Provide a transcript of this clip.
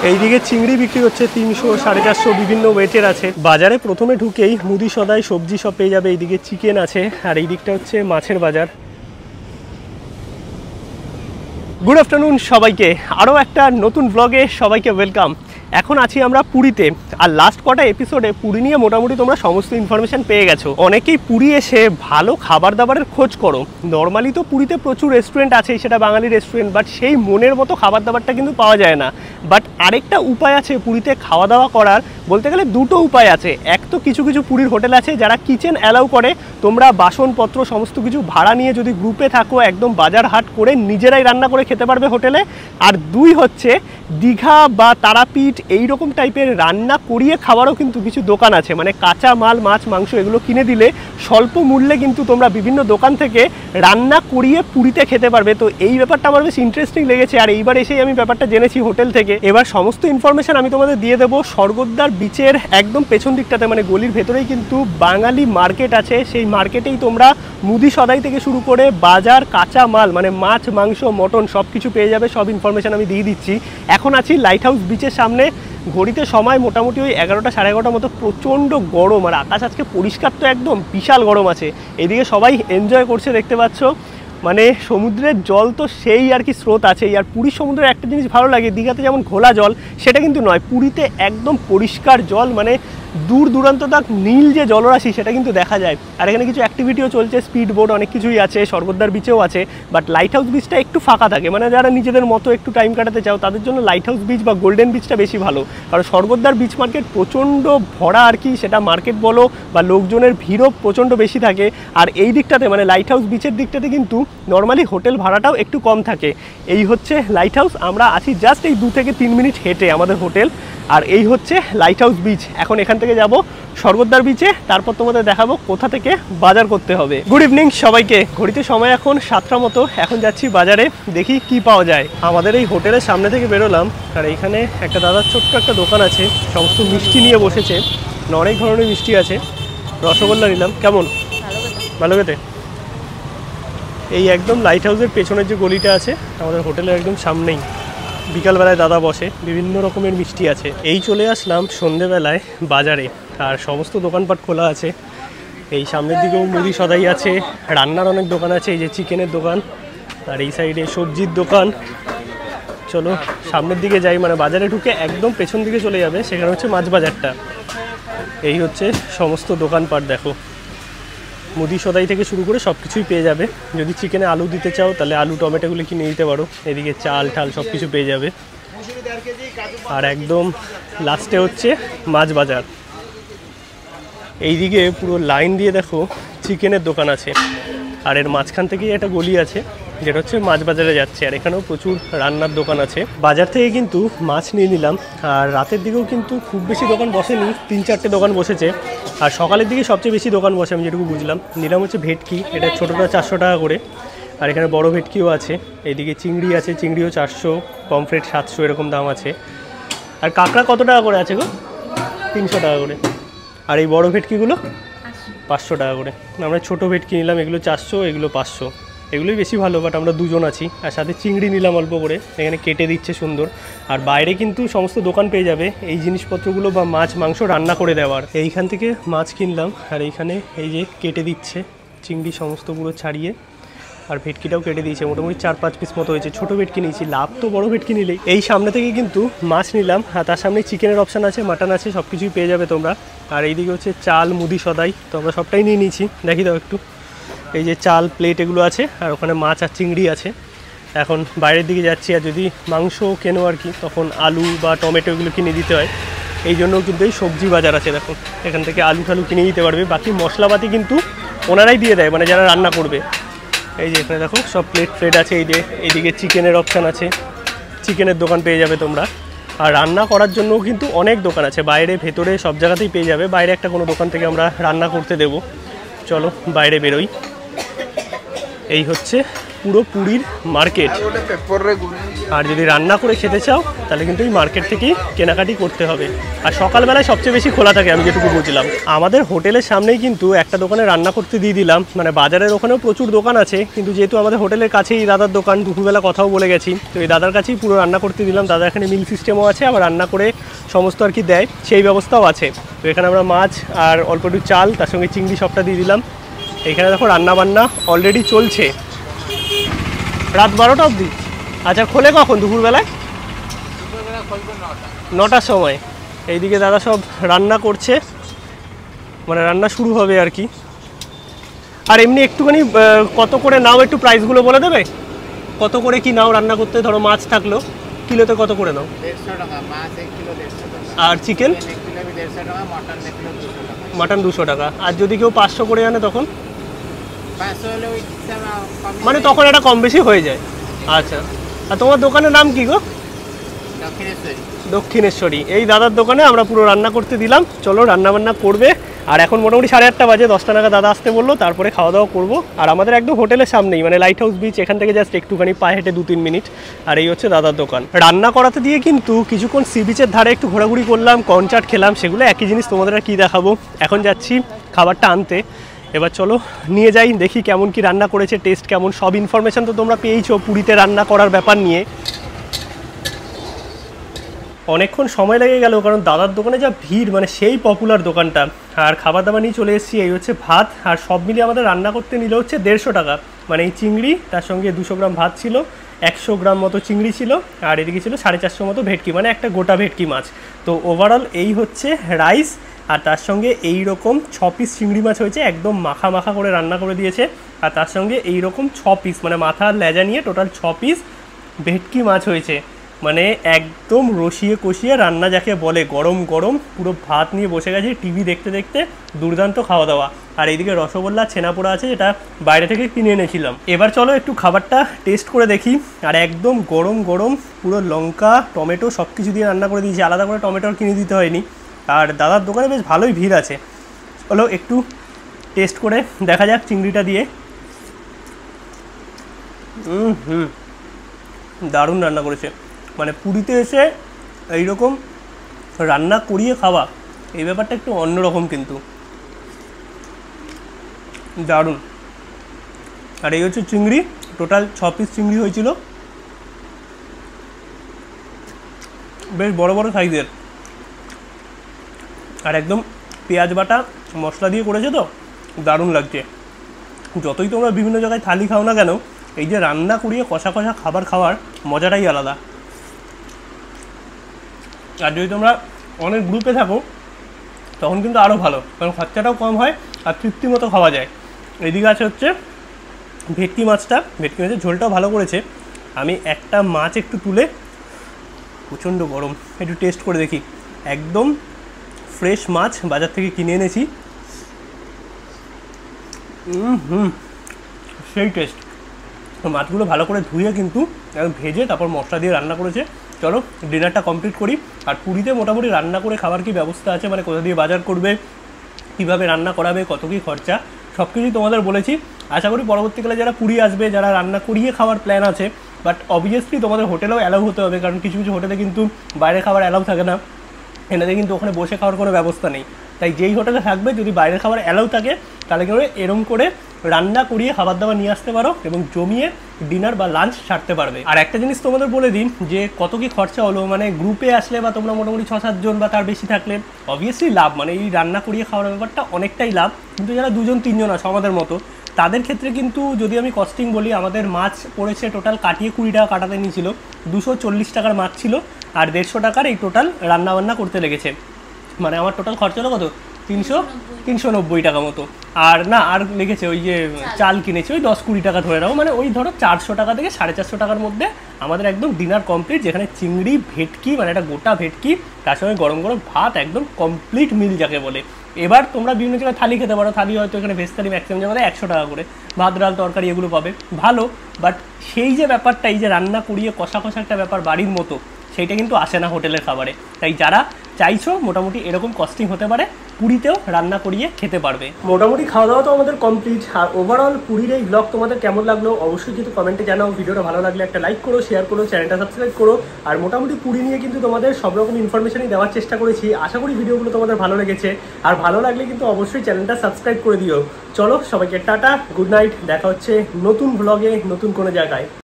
এইদিকে চিংড়ি বিক্রি হচ্ছে 300, 450 বিভিন্ন ওয়েটের আছে। বাজারে প্রথমে ঢুকেই মুদি সদাই সবজি সব পেয়ে যাবে। এইদিকে চিকেন আছে, আর এই দিকটা হচ্ছে মাছের বাজার। গুড আফটারনুন সবাইকে, আরও একটা নতুন ব্লগে সবাইকে ওয়েলকাম। এখন আছি আমরা পুরীতে, আর লাস্ট কটা এপিসোডে পুরী নিয়ে মোটামুটি তোমরা সমস্ত ইনফরমেশন পেয়ে গেছো। অনেকেই পুরী এসে ভালো খাবার দাবারের খোঁজ করো। নর্মালি তো পুরীতে প্রচুর রেস্টুরেন্ট আছে, সেটা বাঙালি রেস্টুরেন্ট, বাট সেই মনের মতো খাবার দাবারটা কিন্তু পাওয়া যায় না। বাট আরেকটা উপায় আছে পুরীতে খাওয়া দাওয়া করার, বলতে গেলে দুটো উপায় আছে। এক তো কিছু কিছু পুরীর হোটেল আছে যারা কিচেন অ্যালাউ করে, তোমরা বাসনপত্র সমস্ত কিছু ভাড়া নিয়ে যদি গ্রুপে থাকো একদম বাজার হাট করে নিজেরাই রান্না করে খেতে পারবে হোটেলে। আর দুই হচ্ছে দীঘা বা তারাপীঠ এইরকম টাইপের রান্না করিয়ে খাওয়ারও কিন্তু কিছু দোকান আছে, মানে কাঁচা মাল মাছ মাংস এগুলো কিনে দিলে স্বল্প মূল্যে কিন্তু তোমরা বিভিন্ন দোকান থেকে রান্না করিয়ে পুরীতে খেতে পারবে। তো এই ব্যাপারটা আমার বেশ ইন্টারেস্টিং লেগেছে, আর এইবার এসেই আমি ব্যাপারটা জেনেছি হোটেল থেকে। এবার সমস্ত ইনফরমেশন আমি তোমাদের দিয়ে দেবো। স্বর্গদ্বার বিচের একদম পেছন দিকটাতে, মানে গলির ভেতরেই কিন্তু বাঙালি মার্কেট আছে। সেই মার্কেটেই তোমরা মুদি সদাই থেকে শুরু করে বাজার, কাঁচা মাল মানে মাছ মাংস মটন সব কিছু পেয়ে যাবে। সব ইনফরমেশন আমি দিয়ে দিচ্ছি। এখন আছি লাইট হাউস বিচের সামনে। ঘড়িতে সময় মোটামুটি ওই 11টা, 11:30 মতো। প্রচণ্ড গরম, আর আকাশ আজকে পরিষ্কার তো একদম, বিশাল গরম আছে। এদিকে সবাই এনজয় করছে দেখতে পাচ্ছ, মানে সমুদ্রের জল তো সেই আর কি স্রোত আছে। আর পুরীর সমুদ্রের একটা জিনিস ভালো লাগে, দীঘাতে যেমন ঘোলা জল সেটা কিন্তু নয়, পুরীতে একদম পরিষ্কার জল, মানে দূর দূরান্ত তক নীল যে জলরাশি সেটা কিন্তু দেখা যায়। আর এখানে কিছু অ্যাক্টিভিটিও চলছে, স্পিড বোট অনেক কিছুই আছে, স্বর্গদ্বার বিচেও আছে। বাট লাইট হাউস বিচটা একটু ফাঁকা থাকে, মানে যারা নিজেদের মতো একটু টাইম কাটাতে চাও তাদের জন্য লাইট হাউস বিচ বা গোল্ডেন বিচটা বেশি ভালো। কারণ স্বর্গদ্বার বিচ মার্কেট প্রচণ্ড ভরা আর কি, সেটা মার্কেট বলো বা লোকজনের ভিড়ও প্রচণ্ড বেশি থাকে। আর এই দিকটাতে মানে লাইট হাউস বিচের দিকটাতে কিন্তু নর্মালি হোটেল ভাড়াটাও একটু কম থাকে। এই হচ্ছে লাইট হাউস, আমরা আছি জাস্ট এই 2 থেকে 3 মিনিট হেঁটে আমাদের হোটেল। আর এই হচ্ছে লাইট হাউস বিচ। এখন এখান থেকে যাব স্বর্গদ্বার বিচে, তারপর তোমাদের দেখাবো কোথা থেকে বাজার করতে হবে। গুড ইভিনিং সবাইকে। ঘড়িতে সময় এখন 7টা মতো। এখন যাচ্ছি বাজারে, দেখি কি পাওয়া যায়। আমাদের এই হোটেলের সামনে থেকে বেরোলাম, আর এইখানে একটা দাদার ছোট্ট একটা দোকান আছে, সমস্ত মিষ্টি নিয়ে বসেছে। অনেক ধরনের মিষ্টি আছে। রসগোল্লা নিলাম। কেমন? ভালো খেতে। এই একদম লাইট হাউসের পেছনের যে গলিটা আছে আমাদের হোটেলের একদম সামনেই বিকালবেলায় দাদা বসে, বিভিন্ন রকমের মিষ্টি আছে। এই চলে আসলাম সন্ধেবেলায় বাজারে, আর সমস্ত দোকানপাট খোলা আছে। এই সামনের দিকেও মুদি সদাই আছে, রান্নার অনেক দোকান আছে, এই যে চিকেনের দোকান, আর এই সাইডে সবজির দোকান। চলো সামনের দিকে যাই, মানে বাজারে ঢুকে একদম পেছন দিকে চলে যাবে, সেখানে হচ্ছে মাছ বাজারটা। এই হচ্ছে সমস্ত দোকানপাট, দেখো মুদি সদাই থেকে শুরু করে সব কিছুই পেয়ে যাবে। যদি চিকেনে আলু দিতে চাও তাহলে আলু টমেটোগুলো কিনে নিতে পারো। এদিকে চাল ঠাল সব কিছু পেয়ে যাবে। আর একদম লাস্টে হচ্ছে মাছ বাজার। এইদিকে পুরো লাইন দিয়ে দেখো চিকেনের দোকান আছে, আর এর মাঝখান থেকেই একটা গলি আছে যেটা হচ্ছে মাছ বাজারে যাচ্ছে। আর এখানেও প্রচুর রান্নার দোকান আছে। বাজার থেকে কিন্তু মাছ নিয়ে নিলাম। আর রাতের দিকেও কিন্তু খুব বেশি দোকান বসেনি, 3-4টে দোকান বসেছে। আর সকালের দিকে সবচেয়ে বেশি দোকান বসে আমি যেটুকু বুঝলাম। নিলাম হচ্ছে ভেটকি, এটা ছোটোটা 400 টাকা করে, আর এখানে বড় ভেটকিও আছে। এইদিকে চিংড়ি আছে, চিংড়িও 400, পমফ্রেট 700 এরকম দাম আছে। আর কাঁকড়া কত টাকা করে আছে গো? 300 টাকা করে। আর এই বড় ভেটকিগুলো 500 টাকা করে। আমরা ছোটো ভেটকি নিলাম, এগুলো 400, এগুলো 500। এগুলোই বেশি ভালো, বাট আমরা দুজন আছি। আর সাথে চিংড়ি নিলাম অল্প করে, এখানে কেটে দিচ্ছে সুন্দর। আর বাইরে কিন্তু সমস্ত দোকান পেয়ে যাবে এই জিনিসপত্রগুলো বা মাছ মাংস রান্না করে দেওয়ার। এইখান থেকে মাছ কিনলাম, আর এইখানে এই যে কেটে দিচ্ছে চিংড়ি সমস্ত পুরো ছাড়িয়ে। আর ভেটকিটাও কেটে দিয়েছে, মোটামুটি 4-5 পিস মতো হয়েছে। ছোটো ভেটকি নিয়েছি, লাভ তো বড় ভেটকি নিলেই। এই সামনে থেকে কিন্তু মাছ নিলাম, আর তার সামনে চিকেনের অপশান আছে, মাটন আছে, সব কিছুই পেয়ে যাবে তোমরা। আর এইদিকে হচ্ছে চাল মুদি সদাই, তো আমরা সবটাই নিয়ে নিয়েছি। দেখি দাও একটু, এই যে চাল প্লেট এগুলো আছে, আর ওখানে মাছ আর চিংড়ি আছে। এখন বাইরের দিকে যাচ্ছি, আর যদি মাংস কেনো আর কি, তখন আলু বা টমেটো এগুলো কিনে দিতে হয়। এই জন্য কিন্তু এই সবজি বাজার আছে, দেখো এখান থেকে আলু ঠালু কিনে দিতে পারবে। বাকি মশলাপাতি কিন্তু ওনারাই দিয়ে দেয়, মানে যারা রান্না করবে। এই যে এখানে দেখো সব প্লেট আছে। এই যে এইদিকে চিকেনের অপশান আছে, চিকেনের দোকান পেয়ে যাবে তোমরা। আর রান্না করার জন্যও কিন্তু অনেক দোকান আছে, বাইরে ভেতরে সব জায়গাতেই পেয়ে যাবে। বাইরে একটা কোনো দোকান থেকে আমরা রান্না করতে দেবো। চলো বাইরে বেরোই। এই হচ্ছে পুরো পুরীর মার্কেট। আর যদি রান্না করে খেতে চাও তাহলে কিন্তু এই মার্কেট থেকেই কেনাকাটি করতে হবে। আর সকালবেলায় সবচেয়ে বেশি খোলা থাকে আমি যেটুকু বুঝলাম। আমাদের হোটেলের সামনেই কিন্তু একটা দোকানে রান্না করতে দিয়ে দিলাম, মানে বাজারের ওখানেও প্রচুর দোকান আছে, কিন্তু যেহেতু আমাদের হোটেলের কাছেই এই দাদার দোকান, দুপুরবেলা কথাও বলে গেছি, তো এই দাদার কাছেই পুরো রান্না করতে দিলাম। দাদা এখানে মিল সিস্টেমও আছে, আবার রান্না করে সমস্ত আর কি দেয়, সেই ব্যবস্থাও আছে। তো এখানে আমরা মাছ আর অল্প একটু চাল, তার সঙ্গে চিংড়ি সবটা দিয়ে দিলাম। এখানে দেখো রান্না বান্না অলরেডি চলছে রাত 12টা অবধি। আচ্ছা, খোলে কখন? দুপুরবেলায় 9টার সময়। এইদিকে দাদা সব রান্না করছে, মানে রান্না শুরু হবে আর কি। আর এমনি একটুখানি কত করে নাও, একটু প্রাইসগুলো বলে দেবে? কত করে কি নাও রান্না করতে? ধরো মাছ থাকলো, কিলোতে কত করে নাও? 150 টাকা মাছ, 1 কিলো 150 টাকা। আর চিকেন? 1 কিলো 150 টাকা, মটন 1 কিলো 200 টাকা। মাটন 200 টাকা। আর যদি কেউ 500 করে আনে তখন? 500 হলে ওই মানে তখন এটা কম বেশি হয়ে যায়। আচ্ছা, আর তোমার দোকানের নাম কি গো? দক্ষিণেশ্বরী। দক্ষিণেশ্বরী। এই দাদার দোকানে আমরা পুরো রান্না করতে দিলাম। চলো রান্না বান্না করবে। আর এখন মোটামুটি 8:30 বাজে, 10টা নাগাদ দাদা আসতে বললো, তারপরে খাওয়া দাওয়া করবো। আর আমাদের একদম হোটেলের সামনেই, মানে লাইট হাউস বিচ, এখান থেকে জাস্ট একটুখানি পায়ে হেঁটে 2-3 মিনিট। আর এই হচ্ছে দাদার দোকান। রান্না করাতে দিয়ে কিন্তু কিছুক্ষণ সি বিচের ধারে একটু ঘোরাঘুরি করলাম, কনচার্ট খেলাম, সেগুলো একই জিনিস তোমাদের আর কী দেখাবো। এখন যাচ্ছি খাবারটা আনতে। এবার চলো নিয়ে যাই, দেখি কেমন কি রান্না করেছে, টেস্ট কেমন। সব ইনফরমেশন তো তোমরা পেয়েছো পুরীতে রান্না করার ব্যাপার নিয়ে। অনেকক্ষণ সময় লেগে গেল, কারণ দাদার দোকানে যা ভিড়, মানে সেই পপুলার দোকানটা। আর খাবার দাবার নিয়ে চলে এসেছি। এই হচ্ছে ভাত, আর সব মিলিয়ে আমাদের রান্না করতে নিলে হচ্ছে 150 টাকা। মানে এই চিংড়ি, তার সঙ্গে 200 গ্রাম ভাত ছিল, 100 গ্রাম মতো চিংড়ি ছিল, আর এদিকে ছিল 450 মতো ভেটকি, মানে একটা গোটা ভেটকি মাছ। তো ওভারঅল এই হচ্ছে রাইস, আর তার সঙ্গে এই রকম 6 পিস চিংড়ি মাছ হয়েছে, একদম মাখা মাখা করে রান্না করে দিয়েছে। আর তার সঙ্গে এই রকম 6 পিস, মানে মাথা আর লেজা নিয়ে টোটাল 6 পিস ভেটকি মাছ হয়েছে। মানে একদম রসিয়ে কষিয়ে রান্না যাকে বলে, গরম গরম পুরো ভাত নিয়ে বসে গেছে টিভি দেখতে দেখতে। দুর্দান্ত খাওয়া দাওয়া। আর এইদিকে রসগোল্লা ছেনাপোড়া আছে, যেটা বাইরে থেকে কিনে এনেছিলাম। এবার চলো একটু খাবারটা টেস্ট করে দেখি। আর একদম গরম গরম, পুরো লঙ্কা টমেটো সব কিছু দিয়ে রান্না করে দিয়েছি, আলাদা করে টমেটো কিনে দিতে হয়নি। আর দাদার দোকানে বেশ ভালোই ভিড় আছে। চলো একটু টেস্ট করে দেখা যাক চিংড়িটা দিয়ে। দারুণ রান্না করেছে। মানে পুরীতে এসে এইরকম রান্না করিয়ে খাওয়া, এই ব্যাপারটা একটু অন্যরকম, কিন্তু দারুণ। আর এই হচ্ছে চিংড়ি, টোটাল 6 পিস চিংড়ি হয়েছিল, বেশ বড় বড় সাইজের। আর একদম পেঁয়াজ বাটা মশলা দিয়ে করেছে, তো দারুণ লাগছে। যতই তোমরা বিভিন্ন জায়গায় থালি খাও না কেন, এই যে রান্না করিয়ে কষা কষা খাবার খাওয়ার মজাটাই আলাদা। আর যদি তোমরা অনেক গ্রুপে থাকো তখন কিন্তু আরও ভালো, কারণ খরচাটাও কম হয় আর তৃপ্তি মতো খাওয়া যায়। এদিকে আছে হচ্ছে ভেটকি মাছটা, ভেটকি মাছের ঝোলটাও ভালো করেছে। আমি একটা মাছ একটু তুলে, প্রচণ্ড গরম, একটু টেস্ট করে দেখি। একদম ফ্রেশ মাছ, বাজার থেকে কিনে এনেছি। সেই টেস্ট। মাছগুলো ভালো করে ধুয়ে কিন্তু একদম ভেজে তারপর মশলা দিয়ে রান্না করেছে। চলো ডিনারটা কমপ্লিট করি। আর পুরীতে মোটামুটি রান্না করে খাবার কি ব্যবস্থা আছে, মানে কোথা দিয়ে বাজার করবে, কীভাবে রান্না করাবে, কত কী খরচা, সব কিছুই তোমাদের বলেছি। আশা করি পরবর্তীকালে যারা পুরী আসবে, যারা রান্না করিয়ে খাওয়ার প্ল্যান আছে, বাট অবভিয়াসলি তোমাদের হোটেলেও অ্যালাউ হতে হবে, কারণ কিছু কিছু হোটেলে কিন্তু বাইরে খাবার অ্যালাউ থাকে না, এনাদের কিন্তু ওখানে বসে খাওয়ার কোনো ব্যবস্থা নেই। তাই যেই হোটেলে থাকবে, যদি বাইরের খাবার অ্যালাউ থাকে, তাহলে কিন্তু এরম করে রান্না করিয়ে খাবার দাবার নিয়ে আসতে পারো এবং জমিয়ে ডিনার বা লাঞ্চ ছাড়তে পারবে। আর একটা জিনিস তোমাদের বলে দিন, যে কত কি খরচা হলো, মানে গ্রুপে আসলে বা তোমরা মোটামুটি 6-7 জন বা তার বেশি থাকলে অবভিয়াসলি লাভ, মানে এই রান্না করিয়ে খাওয়ার ব্যাপারটা অনেকটাই লাভ। কিন্তু যারা 2-3 জন আছে আমাদের মতো, তাদের ক্ষেত্রে কিন্তু যদি আমি কস্টিং বলি, আমাদের মাছ পড়েছে টোটাল কাটিয়ে 20 টাকা কাটাতে নিয়েছিল, 240 টাকার মাছ ছিল, আর 150 টাকার এই টোটাল রান্নাবান্না করতে লেগেছে। মানে আমার টোটাল খরচা হলো কত, 390 টাকা মতো। আর না, আর লেগেছে ওই যে চাল কিনেছি, ওই 10-20 টাকা ধরে নাও, মানে ওই ধরো 400 টাকা থেকে 450 টাকার মধ্যে আমাদের একদম ডিনার কমপ্লিট, যেখানে চিংড়ি, ভেটকি, মানে একটা গোটা ভেটকি, তার সঙ্গে গরম গরম ভাত, একদম কমপ্লিট মিল যাকে বলে। এবার তোমরা বিভিন্ন জায়গায় থালি খেতে পারো, থালি হয়তো এখানে ভেজ থালি ম্যাক্সিমাম জায়গায় 100 টাকা করে, ভাত ডাল তরকারি এগুলো পাবে ভালো। বাট সেই যে ব্যাপারটা, এই যে রান্না করিয়ে কষা কষা একটা ব্যাপার বাড়ির মতো, সেইটা কিন্তু আসে না হোটেলের খাবারে। তাই যারা চাইছো মোটামুটি এরকম কস্টিং হতে পারে, পুরীতেও রান্না করিয়ে খেতে পারবে। মোটামুটি খাওয়া দাওয়া তো আমাদের কমপ্লিট। আর ওভারঅল পুরীর এই ব্লগ তোমাদের কেমন লাগলো অবশ্যই কিন্তু কমেন্টে জানাও। ভিডিওটা ভালো লাগলে একটা লাইক করো, শেয়ার করো, চ্যানেলটা সাবস্ক্রাইব করো। আর মোটামুটি পুরী নিয়ে কিন্তু তোমাদের সব রকম ইনফরমেশনই দেওয়ার চেষ্টা করেছি। আশা করি ভিডিওগুলো তোমাদের ভালো লেগেছে। আর ভালো লাগলে কিন্তু অবশ্যই চ্যানেলটা সাবস্ক্রাইব করে দিও। চলো সবাইকে টাটা, গুড নাইট, দেখা হচ্ছে নতুন ব্লগে নতুন কোনো জায়গায়।